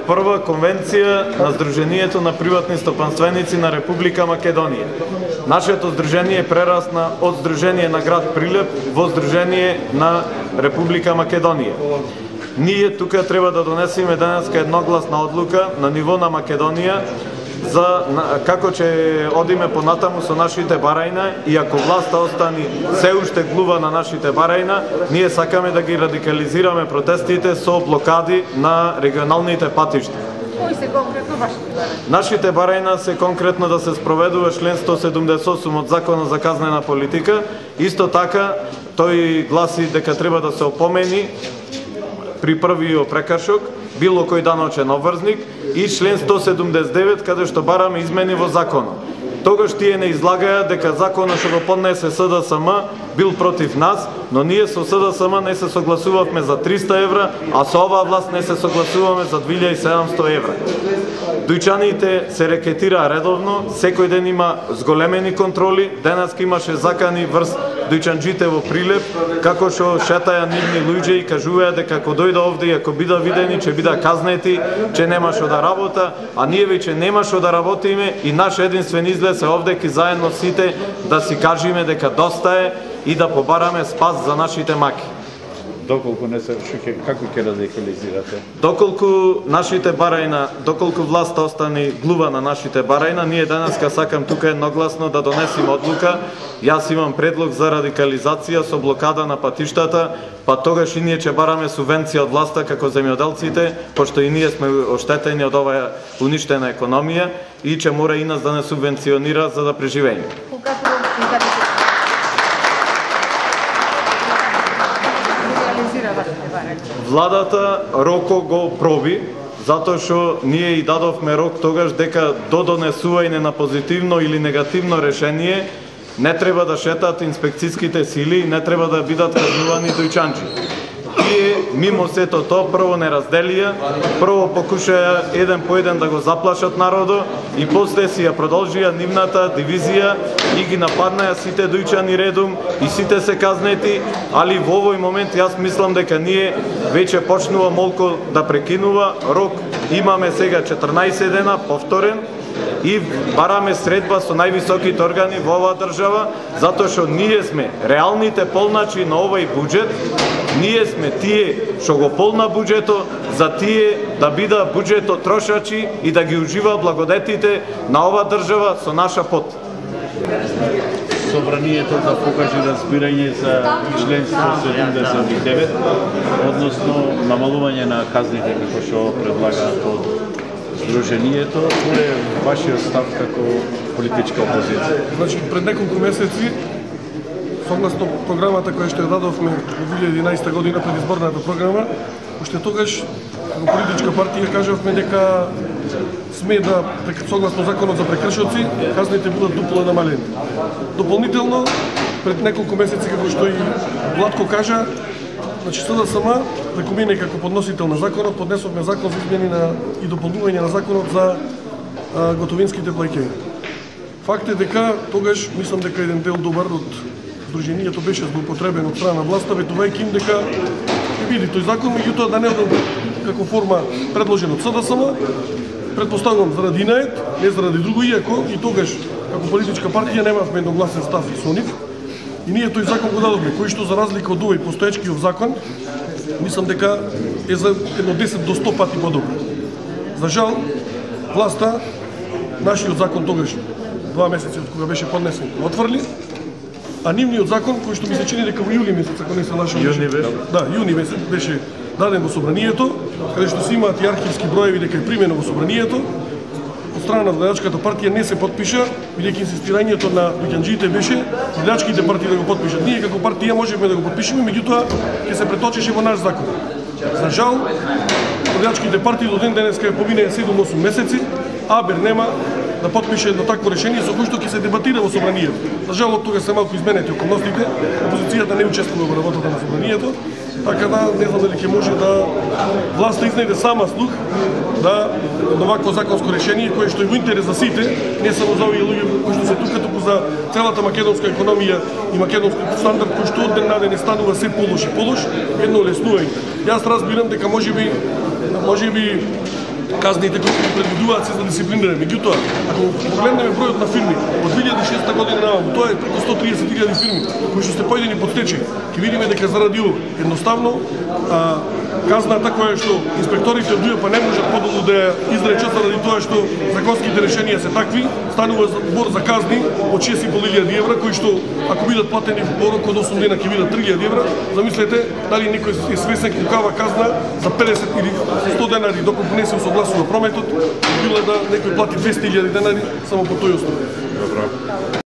прва конвенција на Сдруженијето на приватни стопанственици на Република Македонија. Нашето здружение прерасна од Здружение на град Прилеп во Здружение на Република Македонија. Ние тука треба да донесеме денеска едногласна одлука на ниво на Македонија за како ќе одиме понатаму со нашите барајна, и ако власта остани се уште глува на нашите барајна, ние сакаме да ги радикализираме протестите со блокади на регионалните патишта. Кои се конкретно вашите барајна? Нашите барајна се конкретно да се спроведува член 178 од Закона за казнена политика. Исто така, тој гласи дека треба да се опомени при првиот прекршок било кој даночен обврзник, и член 179 каде што бараме измени во законот. Тогаш тие не излагаат дека законот што го поднесе СДСМ бил против нас, но ние со СДСМ не се согласувавме за 300 евра, а со оваа власт не се согласуваме за 2700 евра. Дујчаните се рекетираа редовно, секој ден има зголемени контроли. Денеска имаше закани врз дујчанџите во Прилеп, како што шетаја нивни луѓе и кажуваја дека ако дојде овде и ако бида видени, ќе бида казнети, че нема што да работа, а ние веќе нема што да работиме и наш единствен излез е овде ки заедно сите да си кажиме дека доста е и да побараме спас за нашите маки. Доколку не се како ќе радикализирате? Доколку нашите барајна, доколку власта остани глува на нашите барајна, ние денеска сакам тука едногласно да донесеме одлука. Јас имам предлог за радикализација со блокада на патиштата, па тогаш и ние ќе бараме субвенција од власта како земјоделците, пошто и ние сме оштетени од оваа уништена економија и ќе мора и нас да не субвенционира за да преживееме. Владата роко го проби, затоа што ние и дадовме рок тогаш дека до донесување на позитивно или негативно решение не треба да шетаат инспекцијските сили, не треба да бидат казнувани дујчанџи. Тие, мимо сето тоа, прво не разделија, прво покушаја еден по еден да го заплашат народо и после си ја продолжија нивната дивизија и ги нападнаја сите дујчани редом и сите се казнети, али во овој момент јас мислам дека ние веќе почнува молко да прекинува рок. Имаме сега 14 дена повторен и бараме средба со највисоките органи во оваа држава, затоа што ние сме реалните полначи на овој буџет. Ние сме тие што го полна буџето, за тие да бида буџето трошачи и да ги ужива благодетите на оваа држава со наша пот. Собранието да покаже разбирање за член 179, односно намалување на казните како што предлагаат од Сдруженијето. Кој е вашиот став како политичка опозиција? Значи, пред неколку месеци, согласно програмата која што ја дадовме во 2011 година, предизборната програма, уште тогаш како политичка партија кажавме дека сме да, согласно законот за прекршоци, казните будат дупло намалени. Дополнително, пред неколку месеци, како што и Владко кажа, значи СДСМ, преку мене како подносител на законот, поднесовме закон за измени и дополнување на законот за готовинските плаќања. Факт е дека тогаш, мислам дека еден дел добар од Сдруженијето беше злоупотребен од страна на власта, ветувајќи им дека види тој закон, меѓутоа да не одам како форма предложен од СДСМ, предпоставувам заради инает, не заради друго, иако и тогаш како политичка партија немавме едногласен став и со нив. И ние тој закон го дадовме, кој што за разлика од овој постоечкиот закон, мислам дека е за едно 10 до 100 пати подобро. За жал, власта, нашиот закон тогаш, 2 месеци од кога беше поднесен, отврли, а нивниот закон, кој што ми се чини дека во јули месец, ако не се лажам, јуни месец беше даден во собранието, каде што се имаат и архивски броеви дека е примено во собранието, од страна на влијачката партија не се подпиша, бидејќи инсистирањето на дујчанџиите беше влијачките партии да го подпишат. Ние како партија можеме да го подпишеме, меѓутоа ќе се преточеше во наш закон. За жал, влијачките партии до ден денеска поминеа 7-8 месеци, АБЕР нема да подпише едно такво решение со кој што ќе се дебатира во собранието. За жал, од тога се малку изменети околностите, опозицијата не учествува во работата на собранието, така да не знам дали ќе може да власта изнајде сама слух да овакво законско решение кое што е во интерес за сите, не само за овие луѓе кои што се тука, туку за целата македонска економија и македонскиот стандард кој што од ден на ден станува се полош и полош, едно леснување. Јас разбирам дека можеби казните кои се предвидуваат се за дисциплиниране. Меѓутоа, ако погледнеме бројот на фирми од 2006 година наваму, тоа е преку 130.000 фирми кои што сте појдени под стечај, ќе видиме дека заради ова едноставно казната која што инспекторите од ДУИ не можат подолу да ја изречат заради тоа што законските решенија се такви, станува збор за казни од 6.500 евра, кои што ако бидат платени во рок од 8 дена ќе бидат 3.000 евра. Замислете дали некој е свесен колкава казна за 50 или 100 денари доколку не се согласува прометот, било да некој плати 200.000 денари само по тој основа.